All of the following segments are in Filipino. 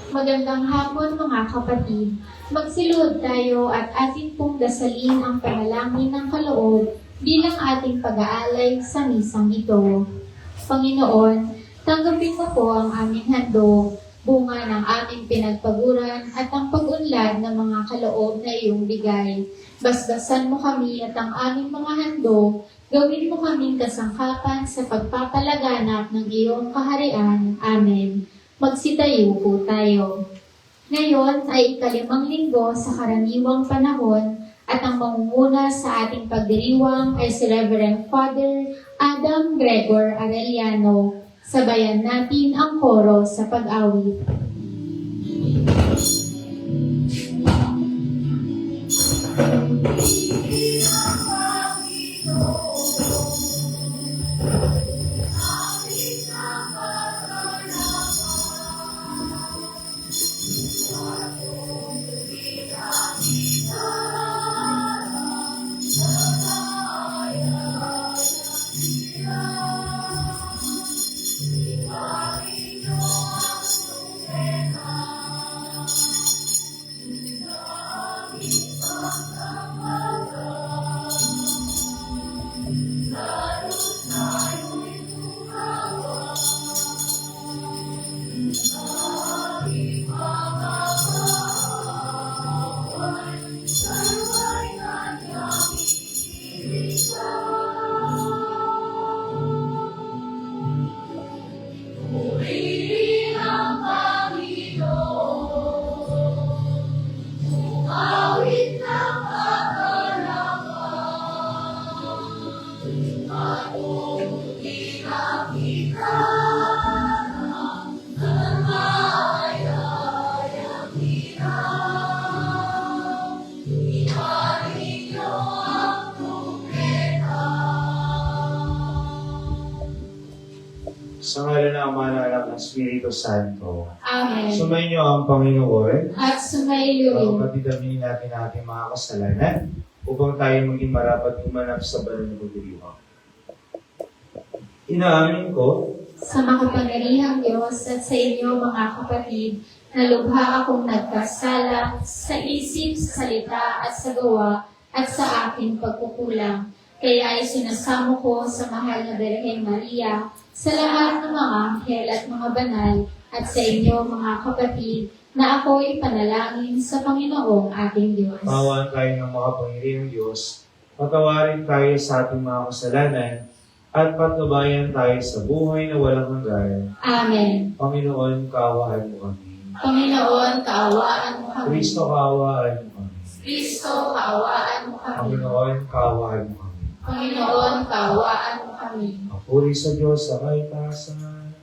Magandang hapon mga kapatid. Magsiluhod tayo at atin pong dasalin ang panalangin ng kaloob bilang ating pag-aalay sa misang ito. Panginoon, tanggapin mo po ang aming handog, bunga ng aming pinagpaguran at ang pag-unlad ng mga kaloob na iyong bigay. Basbasan mo kami at ang aming mga handog, gawin mo kaming kasangkapan sa pagpapalaganap ng iyong kaharian. Amen. Magsitayo po tayo. Ngayon ay ikalimang linggo sa karaniwang panahon at ang mangunguna sa ating pagdiriwang ay si Reverend Father Adam Gregor Arellano. Sabayan natin ang koro sa pag-awit. Sa ngalan ng Ama, ng Anak, ng Espiritu Santo. Amen. Sumainyo ang Panginoon. At sumailo rin. Pagpapatidamin natin ang ating mga kasalanan upang tayo maging marapat umanap sa banal na pagdiriwang. Inaamin ko Sa makapangyarihang Diyos at sa inyo mga kapatid, na lubha akong nagkasala sa isip, sa salita at sa gawa at sa aking pagkukulang. Kaya ay sinasamo ko sa mahal na Birhen Maria, sa lahat ng mga anghel at mga banal, at sa inyo mga kapatid, na ako'y panalangin sa Panginoong ating Diyos. Pawaan tayo ng makapangyarihang Diyos, patawarin tayo sa ating mga kasalanan, at patnubayan tayo sa buhay na walang hanggan. Amen. Panginoon, kaawaan mo kami. Panginoon, kaawaan mo kami. Kristo, kaawaan mo kami. Kristo, kaawaan mo kami. Panginoon, kaawaan mo kami. Panginoon, kaawaan mo kami. Papuri sa Diyos sa kaitaasan.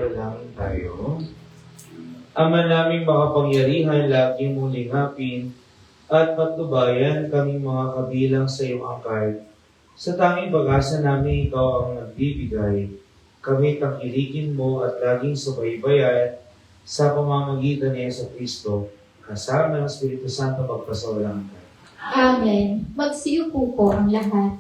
Manalangin tayo. Ama naming makapangyarihan, lagi mong lingapin at patnubayan kaming mga kabilang sa iyong angkay. Sa tanging pag-asa namin ikaw ang nagbibigay. Kami tangkilikin mo at laging subaybayan sa pamamagitan ni Yesu Kristo, kasama ng Espiritu Santo magpasawalang hanggan. Amen. Magsiupo po ang lahat.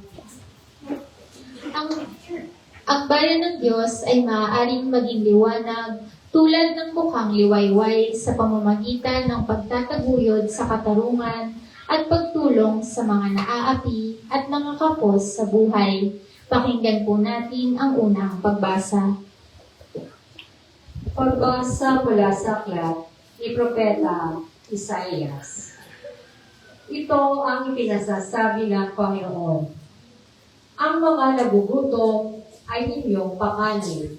Ang bayan ng Diyos ay maaaring maging liwanag tulad ng mukhang liwayway sa pamamagitan ng pagtataguyod sa katarungan at pagtulong sa mga naaapi at nangakapos sa buhay. Pakinggan po natin ang unang pagbasa. Pagbasa mula sa aklat ni Propeta Isaias. Ito ang ipinasasabi ng Panginoon. Ang mga nagugutom ay inyong pakanin.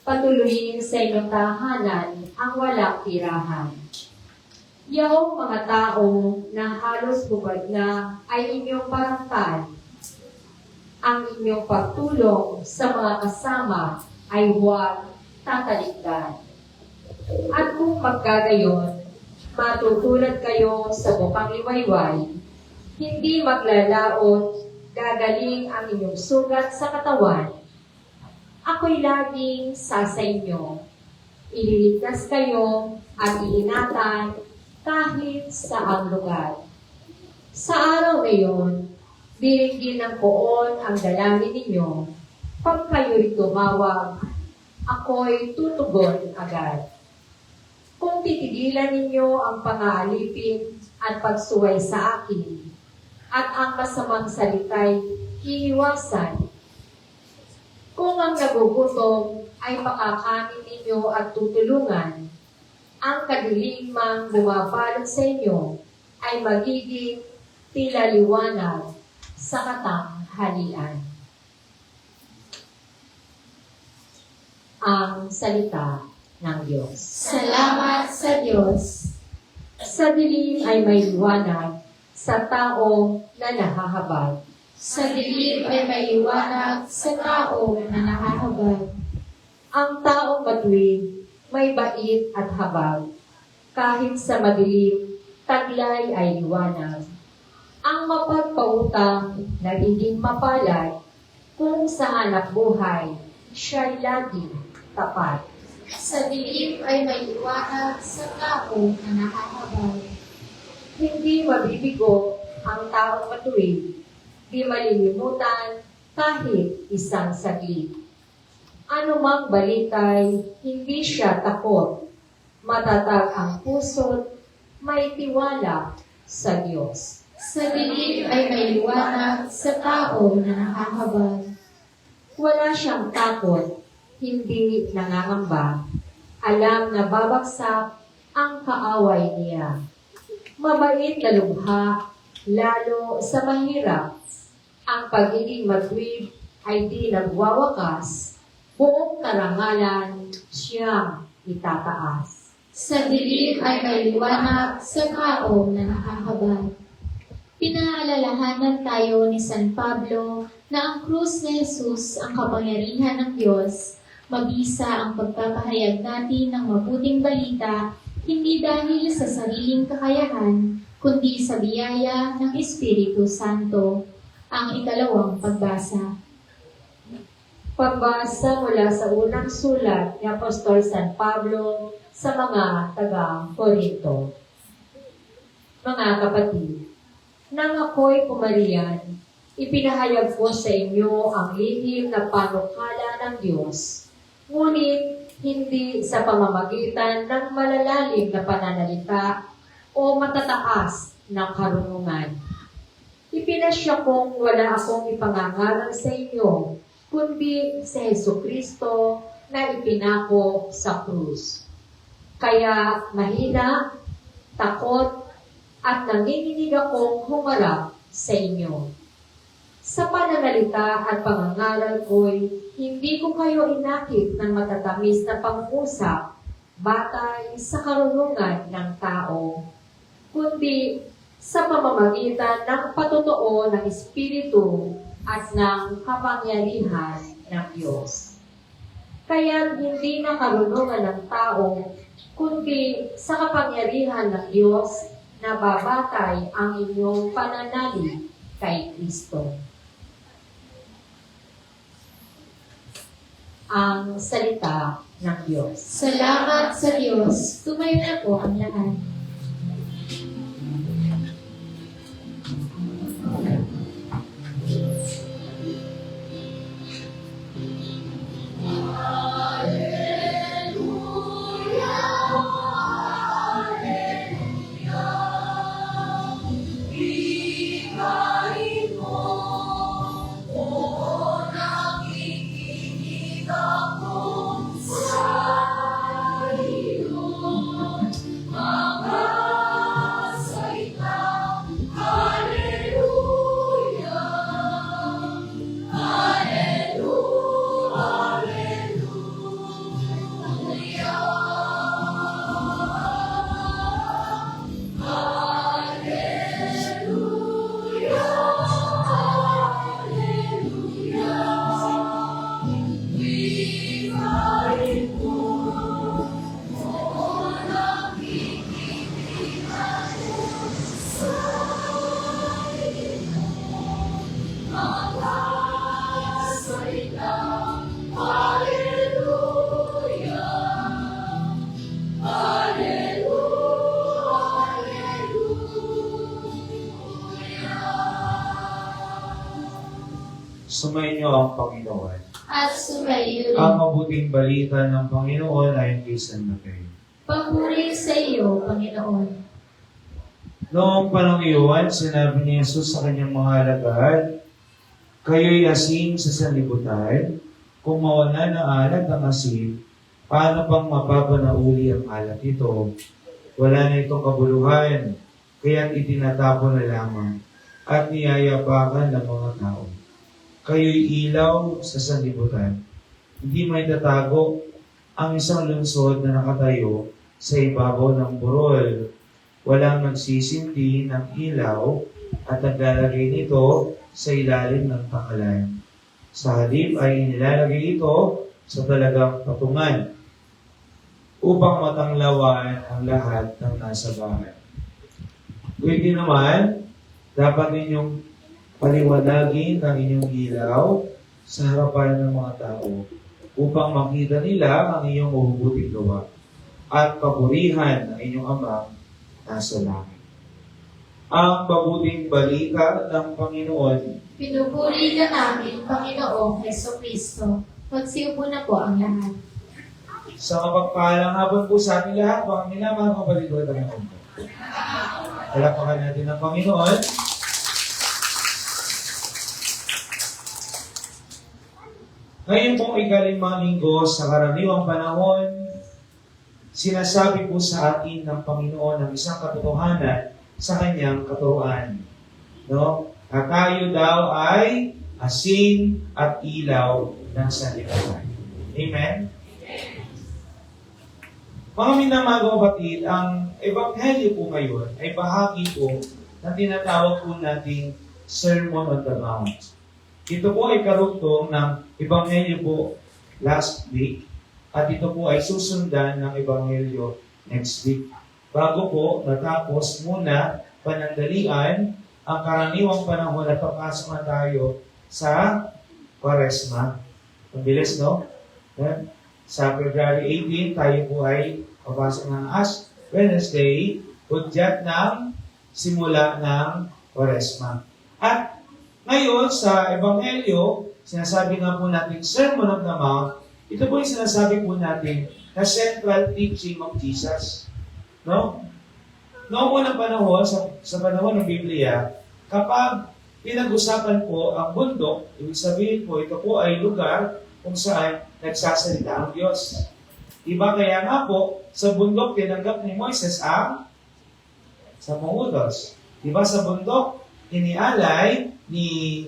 Patuloyin sa inyong tahanan ang walang tirahan. Yaong mga tao na halos hubad na ay inyong parangkan. Ang inyong pagtulong sa mga kasama ay huwag tatalikdan. At kung magkagayon, matutulad kayo sa bukang liwayway, hindi maglalaot, gagaling ang inyong sugat sa katawan. Ako'y laging sa inyo. Ililigtas kayo at iingatan kahit saang lugar. Sa araw na iyon, diringgin ng poon ang dalangin ninyo. Pag kayo'y tumawag, ako'y tutugon agad. Kung titigilan ninyo ang pang-aalipin at pagsuway sa akin, at ang masamang salita'y iiwasan, kung ang nagugutom ay makakanin ninyo at tutulungan, ang kadilimang bumabalot sa inyo ay magiging tila liwanag sa katanghalian. Ang salita ng Diyos. Salamat sa Diyos. Sa dilim ay may liwanag sa tao na nahahabag. Sa dilim ay may liwanag sa tao na nakahabag. Ang taong matuwid may bait at habag. Kahit sa madilim, taglay ay liwanag. Ang mapagpautang nagiging mapalad kung sa hanap buhay siya'y laging tapat. Sa dilim ay may liwanag sa tao na nakahabag. Hindi mabibigo ang taong matuwid, di malilimutan kahit isang saglit. Anumang balitay, hindi siya takot. Matatag ang puso't may tiwala sa Diyos. Sa dilim ay may liwanag sa tao na nakahabag. Wala siyang takot, hindi nangangamba. Alam na babagsak ang kaaway niya. Mabait na lubha, lalo sa mahirap. Ang pagiging matuwid ay di nagwawakas. Buong karangalan siyang itataas. Sa dilim ay may liwanag sa tao na nakahabag. Pinaalalahanan tayo ni San Pablo na ang krus ni Jesus ang kapangyarihan ng Diyos, mabisa ang pagpapahayag natin ng mabuting balita, hindi dahil sa sariling kakayahan, kundi sa biyaya ng Espiritu Santo. Ang ikalawang pagbasa. Pagbasa mula sa unang sulat ni Apostol San Pablo sa mga taga-Korinto. Mga kapatid, nang ako'y pumariyan, ipinahayag ko sa inyo ang lihim na panukala ng Diyos, ngunit hindi sa pamamagitan ng malalalim na pananalita o matataas na karunungan. Ipinasya kong wala akong ipangangaral sa inyo, kundi sa Jesucristo na ipinako sa krus. Kaya mahina, takot, at nanginginig akong humarap sa inyo. Sa pananalita at pangangaral ko'y hindi ko kayo inakit ng matatamis na pangusap batay sa karunungan ng tao, kundi sa pamamagitan ng patotoo ng Espiritu at ng kapangyarihan ng Diyos. Kaya hindi na karunungan ng tao, kundi sa kapangyarihan ng Diyos na babatay ang inyong pananalig kay Kristo. Ang salita ng Diyos. Salamat sa Diyos. Tumayo na po ang lahat. Sumainyo ang Panginoon. At sumayo Ang rin. mabuting balita ng Panginoon ayon kay San Mateo. Papuri sa iyo, Panginoon. Noong panahon iyon, sinabi ni Jesus sa kanyang mga alagad, kayo'y asin sa sanlibutan, kung mawala ng alat ang asin, paano pang mapapanauli ang alat ito? Wala na itong kabuluhan, kaya't itinatapon na lamang at niyayapakan ng mga tao. Kayo'y ilaw sa sanlibutan. Hindi may tatago ang isang lungsod na nakatayo sa ibabaw ng burol. Walang nagsisinti ng ilaw at naglalagay nito sa ilalim ng takalan. Sa halip ay inilalagay ito sa talagang patungan upang matanglawan ang lahat ng nasa bahay. Pwede naman, dapat ninyong paliwanagin ang inyong ilaw sa harapan ng mga tao upang makita nila ang inyong mabubuting gawa at papurihan ng inyong amang nasa langit. Ang mabuting balita ng Panginoon. Pinupuri ka namin, Panginoong Jesucristo. Magsiupo na po ang lahat. Sa mapagpalang hapon po sa ating lahat, mga minamahal kapatid ko at ang Panginoon. Palakpakan natin ang Panginoon. Ngayon pong ikalimang linggo sa karaniwang panahon, sinasabi po sa atin ng Panginoon ang isang katotohanan sa kanyang katuruan. No? Na tayo daw ay asin at ilaw ng sanlibutan. Amen? Mga minamahal kapatid, ang Ebanghelyo po ngayon ay bahagi po ng tinatawag po nating Sermon on the Mount. Ito po ay karugtong ng Ebanghelyo po last week at ito po ay susundan ng Ebanghelyo next week. Bago po matapos muna panandalian ang karaniwang panahon at papasok na tayo sa Kwaresma. Ang bilis, no? Sa February 18, tayo po ay papasok ng Ash Wednesday, hudyat ng simula ng Kwaresma. At ngayon, sa Ebanghelyo, sinasabi nga po natin, Sermon on the Mount, ito po yung sinasabi po natin na central teaching of Jesus. No? Noong unang panahon, sa panahon ng Biblia, kapag pinag-usapan po ang bundok, ibig sabihin po, ito po ay lugar kung saan nagsasalita ang Diyos. Diba kaya nga po, sa bundok, tinanggap ni Moises ang 10 utos. Diba sa bundok, inialay ni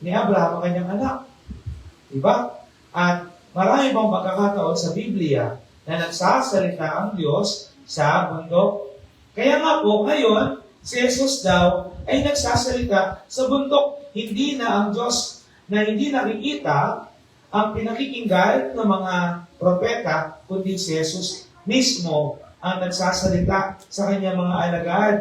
Abraham ang kanyang anak. Diba? At marami pang pagkakataon sa Biblia na nagsasalita ang Diyos sa bundok. Kaya nga po, ngayon, si Jesus daw ay nagsasalita sa bundok. Hindi na ang Diyos na hindi nakikita ang pinakikinggan ng mga propeta, kundi si Jesus mismo ang nagsasalita sa kanyang mga alagad.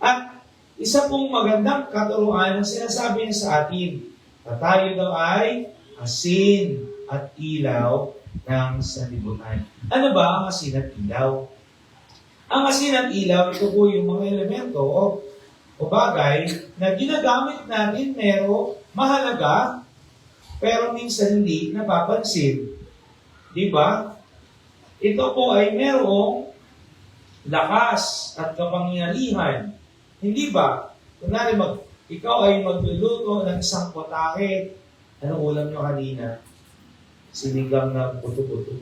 At isa pong magandang katuruan ang sinasabi niya sa atin, na tayo daw ay asin at ilaw ng sanlibutan. Ano ba ang asin at ilaw? Ang asin at ilaw, ito po yung mga elemento o bagay na ginagamit natin pero mahalaga, pero minsan hindi napapansin. Di ba? Ito po ay merong lakas at kapangyarihan. Hindi ba? Kunwari, ikaw ay magluluto ng isang potahe. Anong ulam nyo kanina? Sinigang na puto-puto.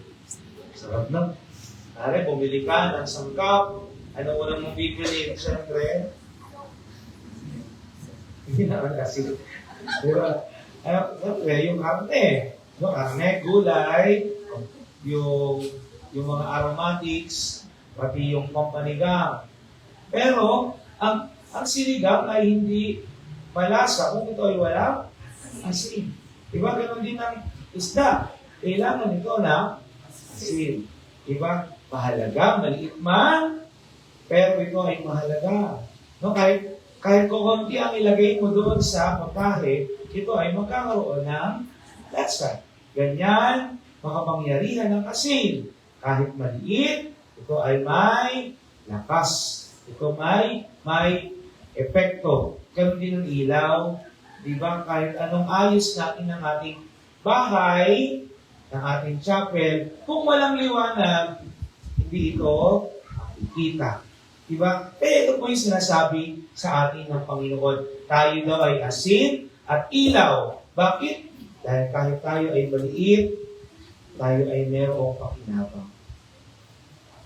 Sarap na. Kunwari, bumili ka ng sangkap. Anong ulam mong bibili? Siyempre, hindi naman kasi. Diba? Yung karne. Yung karne, gulay, yung mga aromatics, pati yung pampanigang. Pero, ang sinigang ay hindi malasa kung ito ay walang asin. Diba? Ganon din ang isda. Kailangan ito na asin. Diba? Mahalaga, maliit man, pero ito ay mahalaga. No? Kahit kukunti ang ilagay mo doon sa potahe, ito ay magkakaroon ng lasa. Ganyan, makapangyarihan ng asin. Kahit maliit, ito ay may lakas. Ito may epekto. Ganun din ang ilaw. Diba? Kahit anong ayos natin ng ating bahay, ng ating chapel, kung walang liwanag, hindi ito makikita. Diba? Ito po yung sinasabi sa atin ng Panginoon. Tayo daw ay asin at ilaw. Bakit? Dahil kahit tayo ay maliit, tayo ay mayroong pakinabang.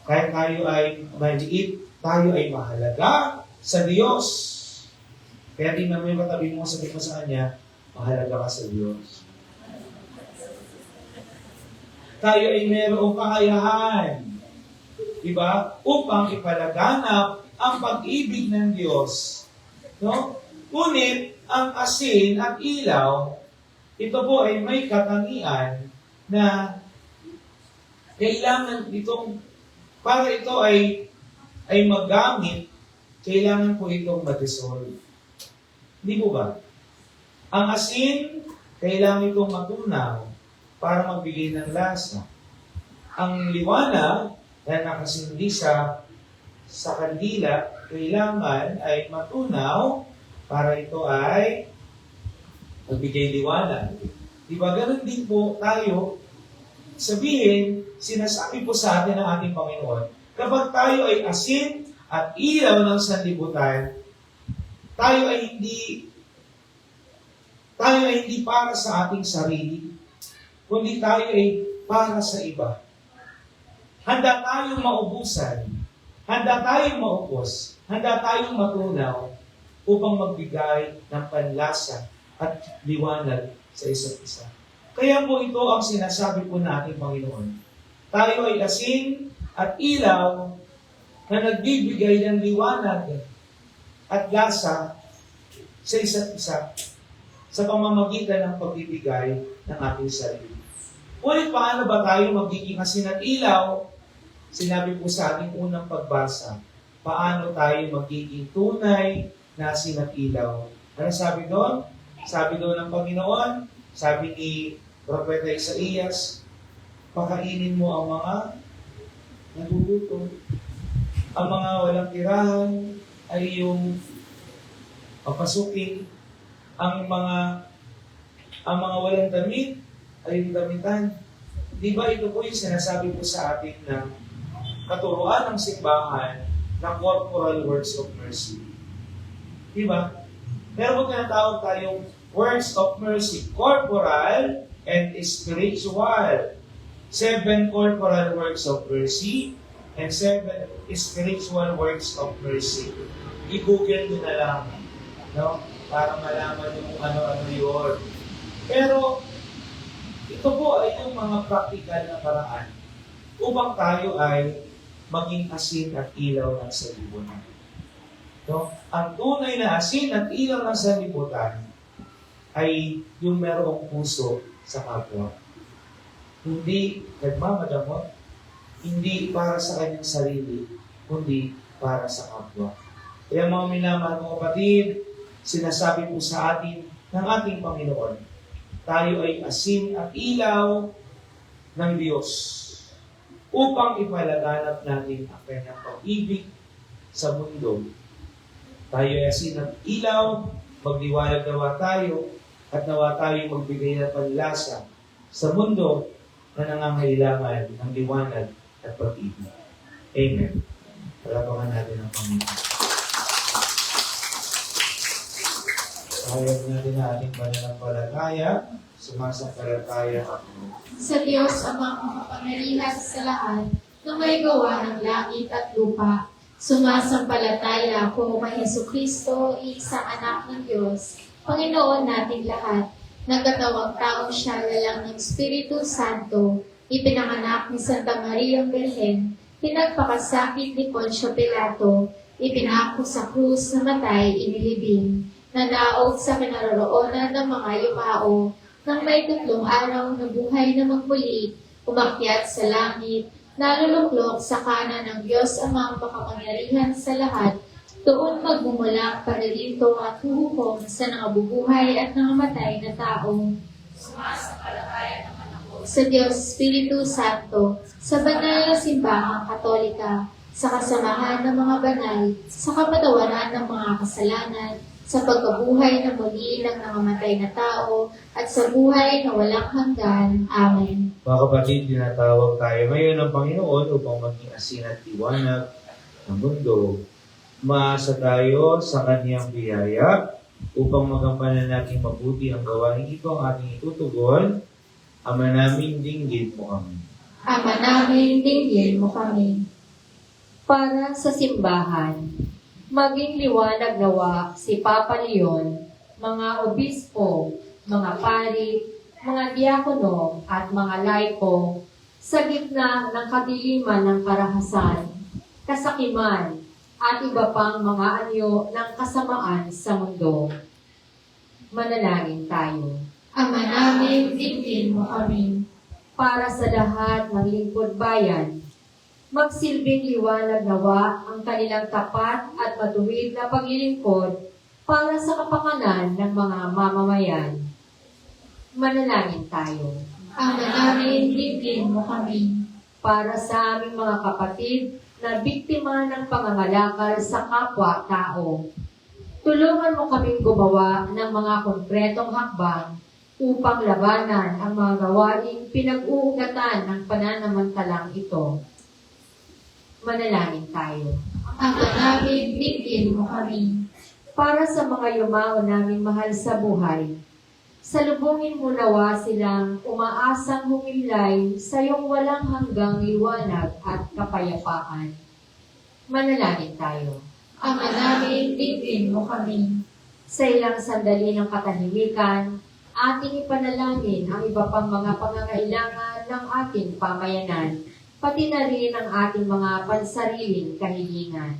Kahit tayo ay maliit, tayo ay mahalaga sa Diyos. Kaya di naman yung katabi mo, sabi mo sa Kanya, mahalaga ka sa Diyos. Tayo ay mayroong kakayahan. Diba? Upang ipalaganap ang pag-ibig ng Diyos. No? Ngunit, ang asin at ilaw, ito po ay may katangian na kailangan itong, para ito ay magamit, kailangan po itong ma-dissolve. Hindi po ba? Ang asin, kailangan itong matunaw para magbigay ng lasa. Ang liwanag, na nakasindi sa kandila, kailangan ay matunaw para ito ay magbigay liwanag. Diba? Ganun din po tayo, sabihin, sinasabi po sa atin ng ating Panginoon, kapag tayo ay asin at ilaw ng sanlibutan, tayo ay hindi para sa ating sarili, kundi tayo ay para sa iba. Handa tayong maubusan, handa tayong maupos, handa tayong matunaw upang magbigay ng panlasa at liwanag sa isa't isa. Kaya po ito ang sinasabi po natin, Panginoon. Tayo ay asin at ilaw na nagbibigay ng liwanag at lasa sa isa't isa sa pamamagitan ng pagbibigay ng ating sarili. Ngunit paano ba tayo magiging asin at ilaw? Sinabi po sa ating unang pagbasa, paano tayo magiging tunay na asin at ilaw? Ano sabi doon? Sabi doon ng Panginoon, sabi ni Propeta Isaías, pakainin mo ang mga nagugutom. Ang mga walang tirahan ay yung papasukin. Ang mga walang damit ay yung damitan. Di ba ito po yung sinasabi po sa atin ng katuruan ng simbahan ng corporal works of mercy. Di ba? Pero kung tinatawag tayong works of mercy, corporal and spiritual. 7 corporal works of mercy and 7 spiritual works of mercy. I-google nyo na lang, no? Para malaman nyo kung ano-ano yun. Pero, ito po ay yung mga practical na paraan upang tayo ay maging asin at ilaw ng sanlibutan. No? Ang tunay na asin at ilaw ng sanlibutan ay yung merong puso sa kapwa. Hindi nagmamadamot, hindi para sa kanyang sarili, kundi para sa kapwa. Kaya mga minamahal mga kapatid, sinasabi po sa atin ng ating Panginoon, tayo ay asin at ilaw ng Diyos upang ipalaganap natin ang kanyang pag-ibig sa mundo. Tayo ay asin at ilaw, magliwanag nawa tayo, at nawa tayo magbigay ng panlasa sa mundo na nangangailangan ng liwanag at pag-ibig. Amen. Palapakan natin ang Panginoon. Sayag natin ang ating pananampalataya, sumasampalataya ako. Sa Diyos amang makapangyarihan sa lahat, na may gawa ng langit at lupa, sumasampalataya ako kay Jesucristo, isang anak ng Diyos, Panginoon nating lahat, nagkatawang taong siya lalang ng Espiritu Santo, ipinanganak ni Santa Maria Birhen, pinagpakasakit ni Poncio Pilato, ipinako sa krus na matay, inilibing, nanaog sa kinaroroonan ng mga yumao, nang may 3 araw na buhay na magmuli, umakyat sa langit, naluluklok sa kanan ng Diyos amang makapangyarihan sa lahat, doon magmumulang para dito at huhukom sa nangabubuhay at nangamatay na tao. Sumasampalataya naman ako sa Diyos Espiritu Santo, sa banal na simbahang Katolika, sa kasamahan ng mga banal, sa kapatawaran ng mga kasalanan, sa pagkabuhay na muli ng nangamatay na tao, at sa buhay na walang hanggan. Amen. Mga kapatid, tinatawag tayo ngayon ng Panginoon upang maging asin at liwanag ng mundo. Umaasa tayo sa Kanyang biyaya upang magampanan natin mabuti ang gawain ito ang ating itutugon. Ama namin, dinggin mo kami. Ama namin, dinggin mo kami. Para sa simbahan, maging liwanag nawa si Papa Leon, mga obispo, mga pari, mga diakono at mga laiko sa gitna ng kadiliman ng karahasan, kasakiman, at iba pang mga anyo ng kasamaan sa mundo. Manalangin tayo. Ama namin, dinggin mo kami. Para sa lahat ng lingkod bayan, magsilbing liwanag nawa ang kanilang tapat at matuwid na paglilingkod para sa kapakanan ng mga mamamayan. Manalangin tayo. Ama namin, dinggin mo kami. Para sa aming mga kapatid na biktima ng pangangalakal sa kapwa-tao, tulungan mo kaming gumawa ng mga konkretong hakbang upang labanan ang mga gawaing pinag-uugatan ng pananamantalang ito. Manalangin tayo. Ama namin, dinggin mo kami. Para sa mga yumao naming mahal sa buhay, salubungin mo nawa silang umaasang humilay sa iyong walang hanggang liwanag at kapayapaan. Manalangin tayo. Ama namin, dinggin mo kami. Sa ilang sandali ng katahimikan, ating ipanalangin ang iba pang mga pangangailangan ng ating pamayanan, pati na rin ang ating mga pansariling kahilingan.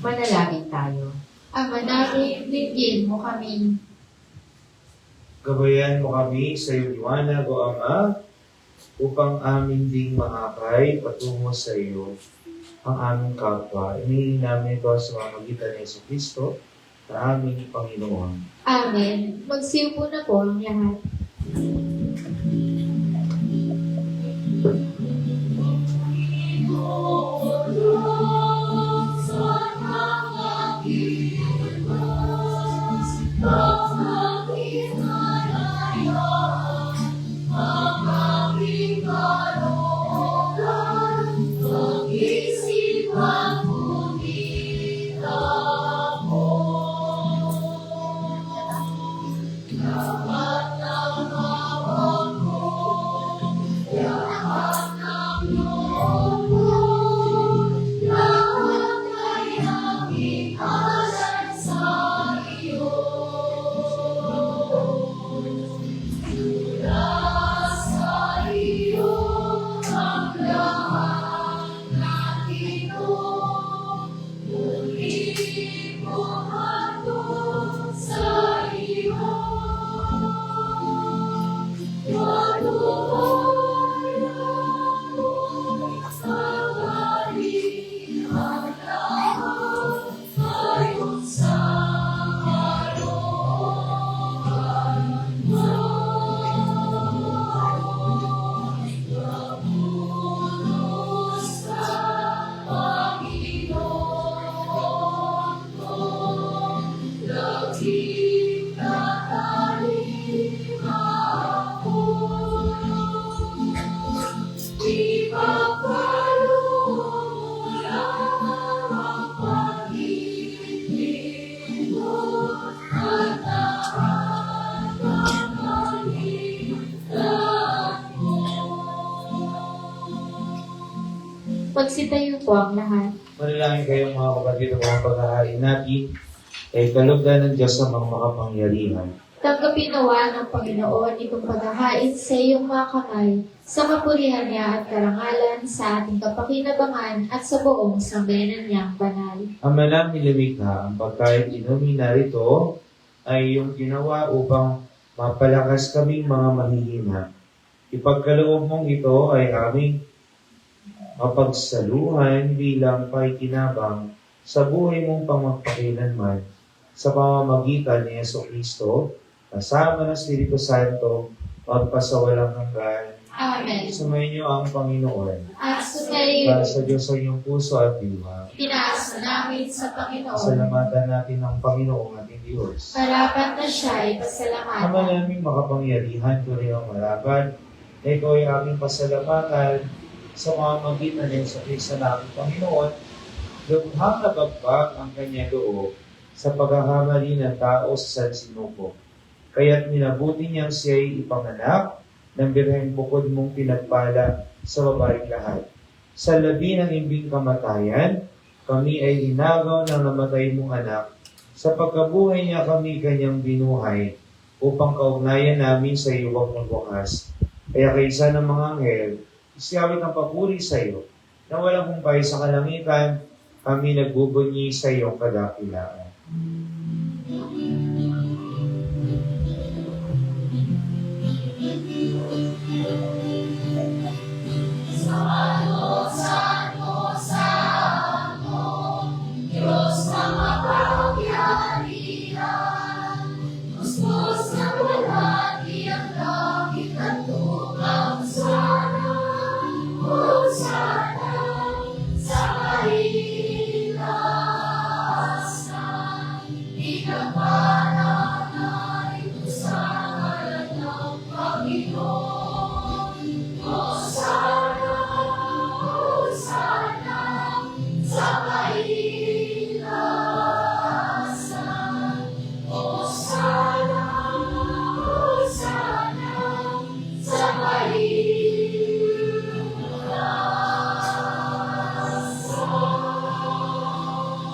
Manalangin tayo. Ama namin, dinggin mo kami. Gabayan mo kami sa iyong liwanag, O Ama, upang amin ding maakay patungo sa iyo ang aming kapwa. Inihin namin ito sa pamamagitan ni Jesucristo, na aming Panginoon. Amen. Magsiupo na po ang lahat. Ang lahat ng ito Magsitayo po ang lahat. Manalangin kayong mga kapatid ng mga paghahain natin ay kalugdan ng Diyos sa mga makapangyarihan. Tanggapin nawa ng Panginoon itong paghahain sa iyong mga kamay, sa kapurihan niya at karangalan, sa ating kapakinabangan at sa buong sambayanan niyang banal. Ama namin lumikha, ang pagkain inumin narito ay iyong ginawa upang mapalakas kaming mga mahihina. Ipagkaloob mong ito ay aming mapagsaluhan bilang pakikinabang sa buhay mong pangmagpakilanman sa pamamagitan ni Jesucristo, kasama ng Espiritu Santo, magpasawalang hanggan. Amen. Sumayin niyo ang Panginoon. At sumayin, Para sa Diyos sa iyong puso at diwa. tinaas namin sa Panginoon. Salamatan natin ang Panginoong ating Diyos. Marapat na siya ay Ama pasalamatan. naming makapangyarihan, tunay ang marapat, na ikaw ay aming pasalamatan sa mga magitan ng sa Kristo na aming Panginoon, lubhang nabagbag ang kanyang loob sa paghahamali ng tao sa sansinuko. Kaya't minabuti niyang siya'y ipanganak ng birheng bukod mong pinagpala sa babaeng lahat. Sa labi ng imbing kamatayan, kami ay inagaw ng namatay mong anak. Sa pagkabuhay niya kami kanyang binuhay upang kaugnayan namin sa iyo ng wakas. Kaya kaysa ng mga anghel, isiyawit ang papuri sa iyo, na walang humpay sa kalangitan, kami nagbubunyi sa iyong kadakilaan.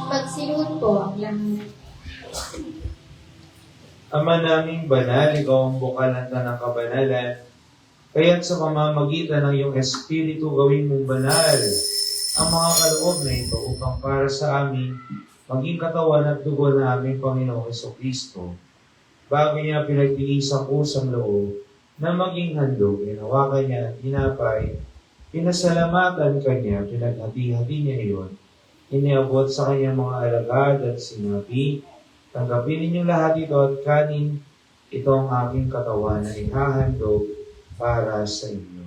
Magsiluhod po ang lahat. Ama naming banal, ikaw ang bukalanta ng kabanalan. Kaya't sa pamamagitan ng iyong Espiritu, gawin mong banal ang mga kaloob na ito upang para sa amin maging katawan at dugo na aming Panginoong Jesucristo. Bago niya pinagtiis ang kusang loob na maging handog, ginawakan niya at hinapay, pinasalamatan kanya, pinaghati-hati niya iyon, iniabot sa kanyang mga alagad at sinabi, tanggapin ninyong lahat ito at kanin, ito ang aking katawan na ihahandog para sa inyo.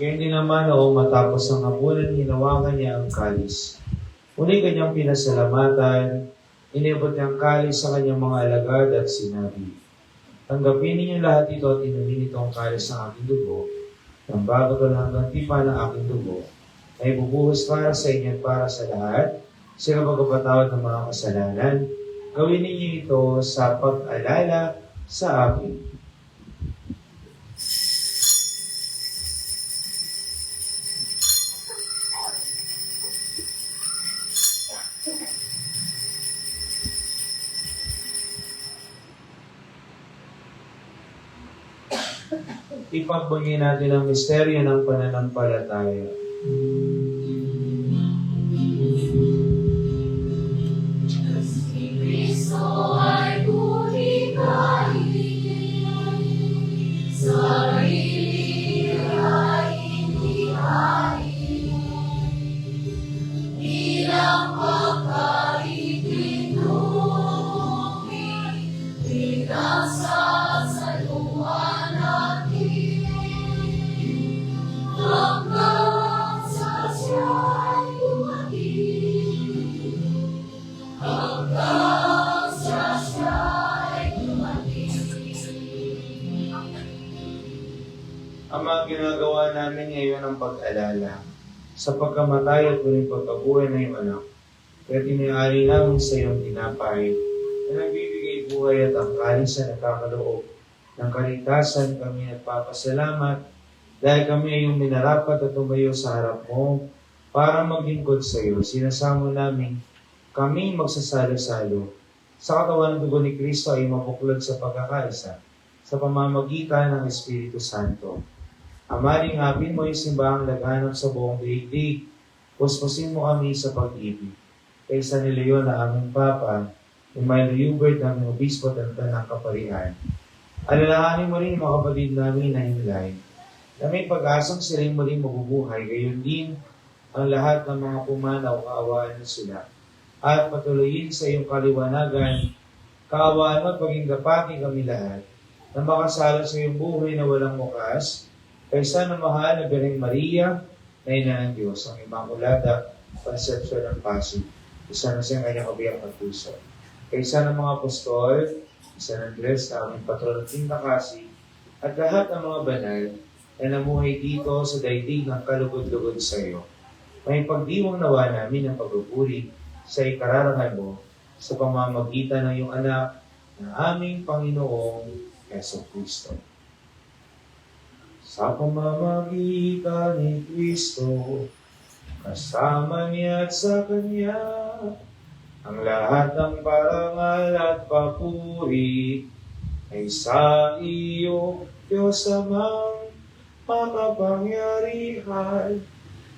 Kaya din naman matapos ang hapunan, hinawakan niya ang kalis. Muli kanyang pinasalamatan, inibot niya ang kalis sa kanyang mga alagad at sinabi, tanggapin ninyo lahat ito at inumin ito ang kalis ng aking dugo, ng bago ito hanggang tipa ng aking dugo, ay bubuhos para sa inyo at para sa lahat, sa pagkapatawad ng mga kasalanan. Gawin ninyo ito sa pag-alala sa akin. Ipagbigay natin ang misteryo ng pananampalataya. Hanggang pag-alala sa pagkamatay at muling pagkabuhay na iyong anak. Kaya tiniali namin sa iyong tinapay na nagbibigay buhay at ang kalis sa nakakaloob ng kaligtasan. Kami nagpapasalamat dahil kami ay iyong minarapat at tumayo sa harap mo para maglingkod sa iyo. Sinasamo namin kami magsasalo-salo sa katawan ng dugo ni Kristo ay mabuklod sa pagkakaisa sa pamamagitan ng Espiritu Santo. Amaling hapin mo yung simbahang naghanap sa buong daigdig. Puspusin mo kami sa pag-ibig. Kaysa ni Leon na aming Papa, ni Milo Hubert na aming Obispo at ng Kaparihan. Alalahanin mo rin mga kapatid namin na hinlay, na may pag-asang sila'y muling mabubuhay, gayon din ang lahat ng mga pumanaw, kaawaan na sila. At patuloyin sa iyong kaliwanagan, kaawaan mo at paging dapatin kami lahat, na makasalo sa iyong buhay na walang wakas, kaysa na mahal na Birheng Maria, na ina ng Diyos, ang Immaculada Conception ng Pasig, isa na siyang kanyang kabiyak ng puso. Kaysa ng mga apostol, isa ng Andres na aming patron at Tintakasi, at lahat ng mga banal na namuhay dito sa daigdig ng kalugod-lugod sa iyo. May pagdiwang nawa namin ang pagpupuri sa ikararangal mo sa pamamagitan ng iyong anak na aming Panginoong Yeso Kristo. Sa pamamagitan ni Kristo, kasama niya at sa Kanya, ang lahat ng parangal at papuri ay sa iyo, Diyos Amang makapangyarihan,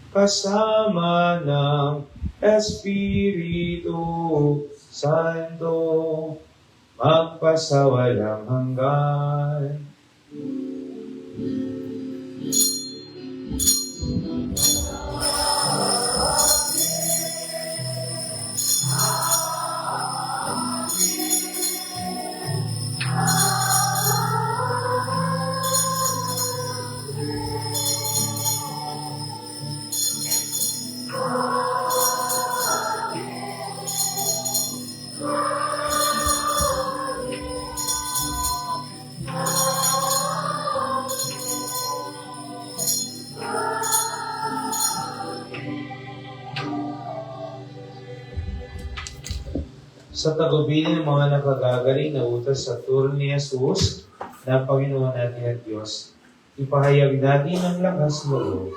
kasama ng Espiritu Santo, magpasawalang hanggan. Sa tagubilin ng mga nakagagaling na utos sa turo ni Jesus na Panginoon natin at Diyos, ipahayag natin ang lakas loob.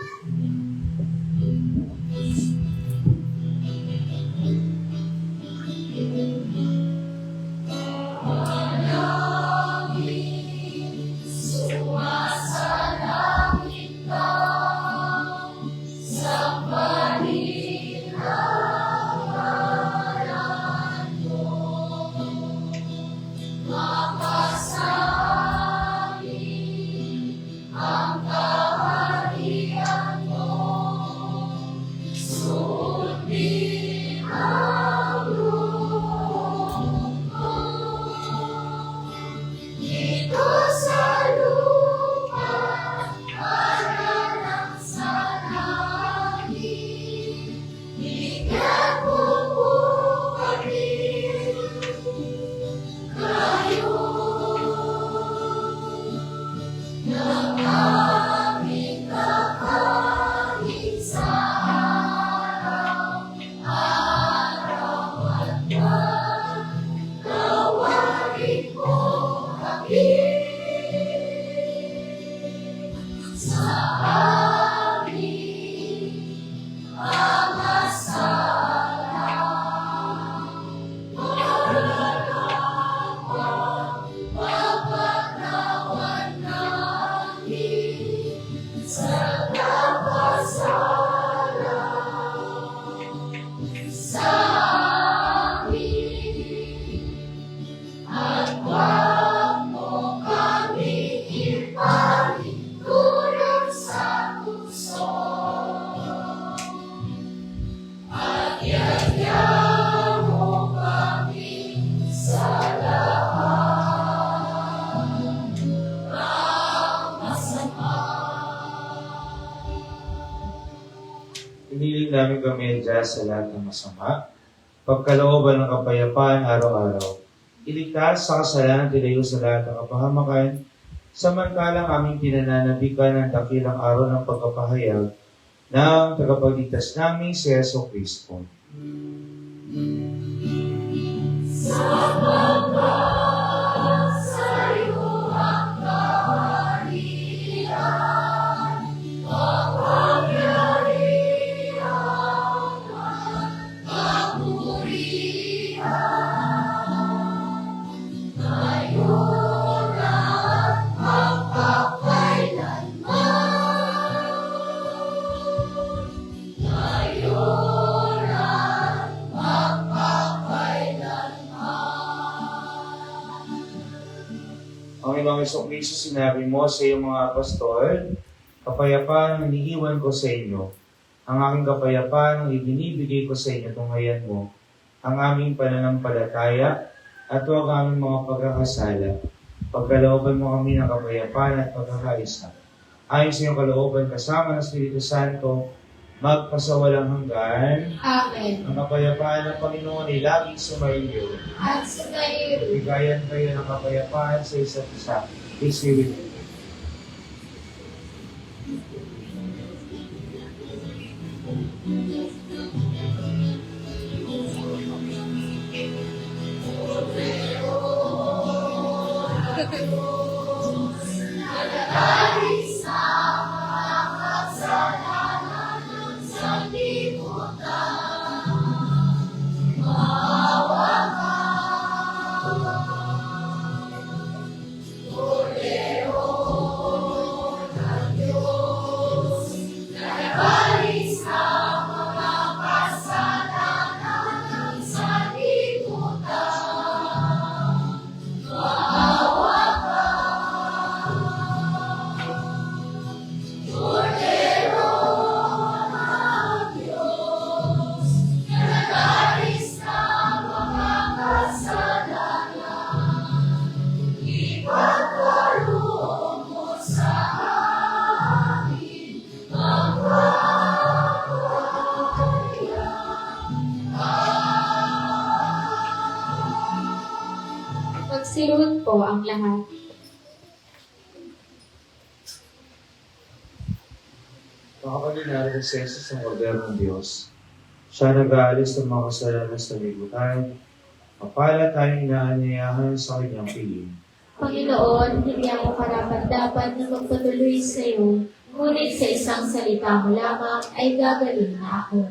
Hiniling namin kami dyan sa lahat ng masama, pagkalooban ng kapayapaan araw-araw. Iligtas sa kasalanan, tilayo sa lahat ng kapahamakan, samantalang aming pinananabikan ng dakilang araw ng pagkapahayag ng tagapagligtas namin si Yeso Kristo. Panginoong Jesucristo, sinabi mo sa iyong mga apostol, kapayapaan ang iniiwan ko sa inyo. Ang aking kapayapaan ang ibinibigay ko sa inyo, tunghayan mo ang aming pananampalataya at huwag ang aming mga pagkakasala. Pagkalooban mo kami ng kapayapaan at pagkakaisa. Ayon sa iyong kalooban kasama ng Espiritu Santo, magpasawalang hanggan. Amen. Ang kapayapaan ng Panginoon ay laging sumainyo. At sa kayo, Bigayan kayo ng kapayapaan sa isa't isa. Peace be with you. magsiroon po ang lahat. Mga kapatid, si Jesus ang order ng Diyos. Siya nag-aalis ng mga kasalanan sa libutan. Mapala tayong inaanyayahan sa kanyang piling. Panginoon, hindi ako karapat-dapat na magpatuloy sa iyo, ngunit sa isang salita mo lamang ay gagaling na ako.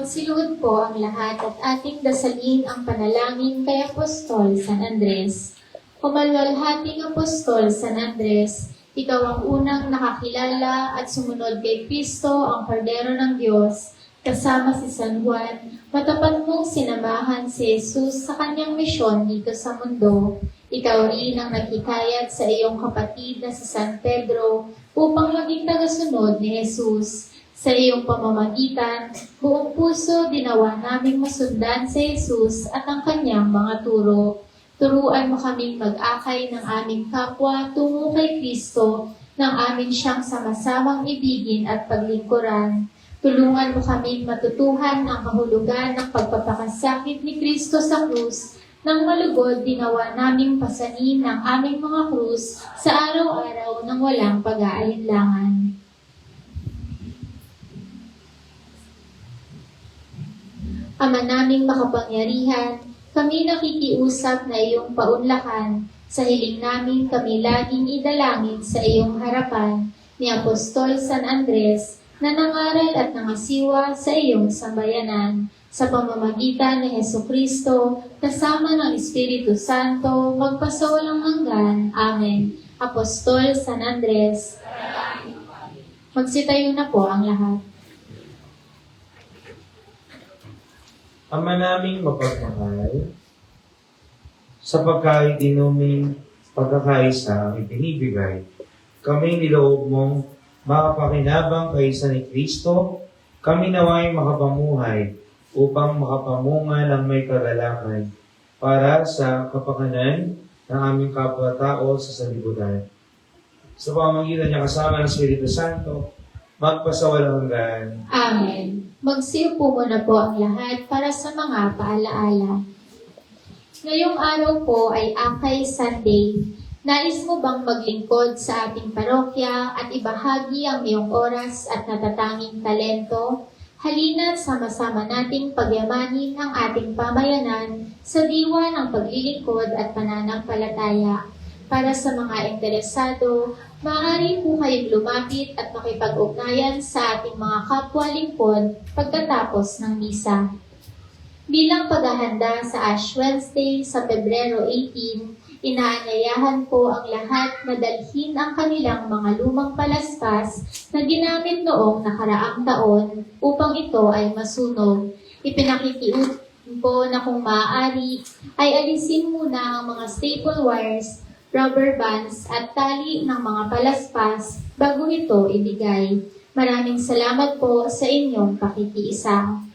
Magsiluhod po ang lahat at ating dasalin ang panalangin kay Apostol San Andres. Kumalwalhating Apostol San Andres, ikaw ang unang nakakilala at sumunod kay Kristo, ang Kordero ng Diyos, kasama si San Juan, matapat mong sinamahan si Jesus sa kanyang misyon dito sa mundo. Ikaw rin ang naghikayat sa iyong kapatid na si San Pedro upang maging tagasunod ni Jesus. Sa iyong pamamagitan, buong puso dinawa naming masundan si Jesus at ang kanyang mga turo. Turuan mo kaming mag-akay ng aming kapwa tungo kay Kristo nang amin siyang sama-samang ibigin at paglingkuran. Tulungan mo kaming matutuhan ang kahulugan ng pagpapakasakit ni Kristo sa krus nang malugod dinawa naming pasanin ng aming mga krus sa araw-araw ng walang pag-aalinlangan. Ama naming makapangyarihan, kami nakikiusap na iyong paunlakan. Sa hiling namin kami laging idalangin sa iyong harapan ni Apostol San Andres na nangaral at nangasiwa sa iyong sambayanan. Sa pamamagitan ni Hesukristo, kasama ng Espiritu Santo, magpasawalang hanggan. Amen. Apostol San Andres. Magsitayo na po ang lahat. Ama naming mapagmahal, sa pagkaidinuming pagkakaisa ang ibinibigay, kami niloob mong makapakinabang kaisa ni Kristo, kami naway makapamuhay upang makapamunga ng may kagalakan para sa kapakanan ng aming kapwa-tao sa sanlibutan. Sa pamamagitan niya kasama ng Espiritu Santo, magpasawalang hanggan. Amen. Magsiupo muna po ang lahat para sa mga paalaala. Ngayong araw po ay Akay Sunday. Nais mo bang maglingkod sa ating parokya at ibahagi ang iyong oras at natatanging talento? Halina't sama-sama nating pagyamanin ang ating pamayanan sa diwa ng paglilingkod at pananampalataya. Para sa mga interesado, maaari po kayong lumapit at makipag-ugnayan sa ating mga kapwa-lingkod pagkatapos ng misa. Bilang paghahanda sa Ash Wednesday sa Pebrero 18, inaanyayahan po ang lahat na dalhin ang kanilang mga lumang palaspas na ginamit noong nakaraang taon upang ito ay masunog. Ipinakikiutos po na kung maaari ay alisin muna ang mga staple wires, rubber bands at tali ng mga palaspas bago ito ibigay. Maraming salamat po sa inyong pakikiisa.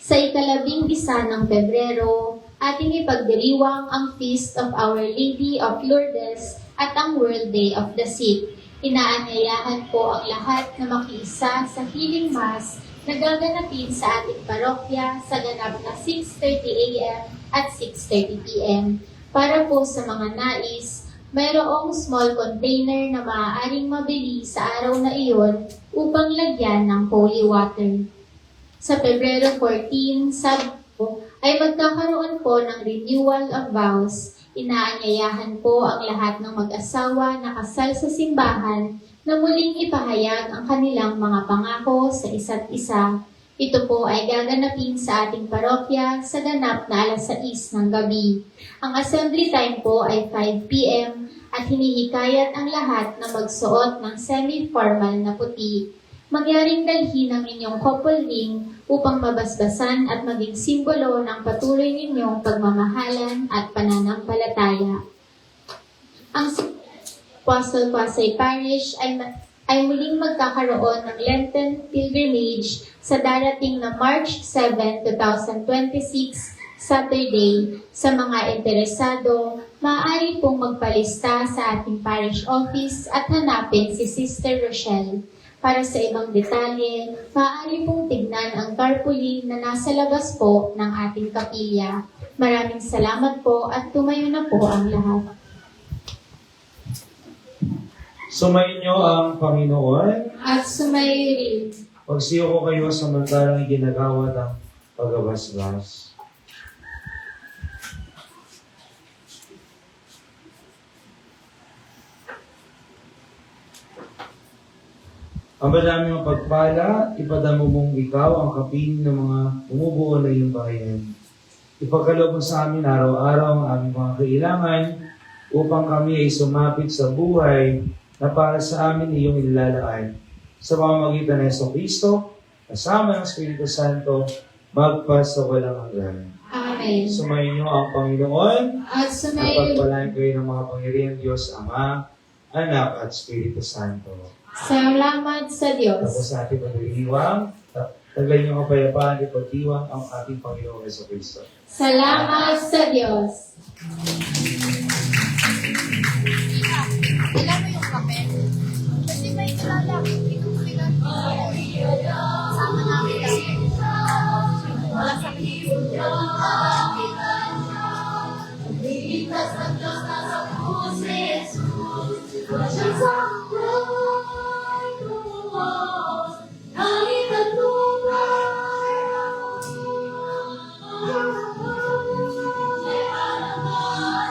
Sa ika-11 ng Pebrero, ating ipagdiriwang ang Feast of Our Lady of Lourdes at ang World Day of the Sick. Inaanyayahan po ang lahat na makiisa sa Healing Mass na gaganapin sa ating parokya sa ganap na 6:30 a.m. at 6:30 p.m. Para po sa mga nais, mayroong small container na maaaring mabili sa araw na iyon upang lagyan ng holy water. Sa Pebrero 14, Sabado, ay magkakaroon po ng renewal of vows. Inaanyayahan po ang lahat ng mag-asawa na kasal sa simbahan na muling ipahayag ang kanilang mga pangako sa isa't isa. Ito po ay gaganapin sa ating parokya sa ganap na 6:00 ng gabi. Ang assembly time po ay 5 p.m. at hinihikayat ang lahat na magsuot ng semi-formal na puti. Magyaring dalhin ang inyong couple ring upang mabasbasan at maging simbolo ng patuloy ninyong pagmamahalan at pananampalataya. Ang Apostle Pasay Parish ay muling magkakaroon ng Lenten pilgrimage sa darating na March 7, 2026, Saturday. Sa mga interesado, maaari pong magpalista sa ating parish office at hanapin si Sister Rochelle. Para sa ibang detalye, maaari pong tignan ang tarpaulin na nasa labas po ng ating kapilya. Maraming salamat po at tumayo na po ang lahat. Sumayin niyo ang Panginoon. At sumayo rin. Magsiyo ko kayo samantalang iginagawa ng pagbabasbas. Ang maraming pagpala, ipadamo mong ikaw ang kapiling ng mga bumubuo na iyong bayan. Ipagkaloob mo sa amin araw-araw ang aming mga kailangan upang kami ay sumapit sa buhay na para sa amin iyong inilalaan. Sa pamamagitan ng Jesucristo, kasama ng Espiritu Santo, magpasa walang hanggan. Amen. Sumayin niyo ang Panginoon. At sumayo rin. Napagpalain kayo ng mga pangyarihan Diyos, Ama, Anak, at Espiritu Santo. Salamat sa Diyos. Tapos sa ating pagdiriwang, taglay niyo ang kapayapaan, ipagdiwang ang ating Panginoong Jesucristo. Salamat sa Diyos. Alam mo yung kape? Kasi may kilala. Pinupiligan ko. Sama namin lang. Wala sa akin. Ligtas ng Diyos na sa puso ni Jesus. Wala siyang sakray luwas. Kahit ang lugar. May alaman.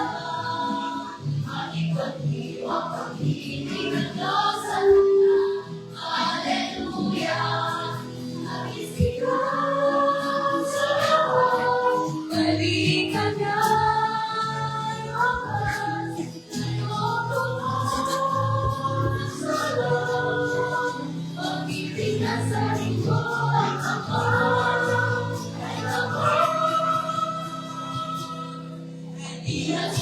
Aking pagdiwang pag-ibig ng Diyos sa luna. Hallelujah. Aking sigaw sa lahat. Balikan niya ang lahat. Ayokong sa lahat. Pag-ibig na sa lingkod ang araw ay ako. Iyan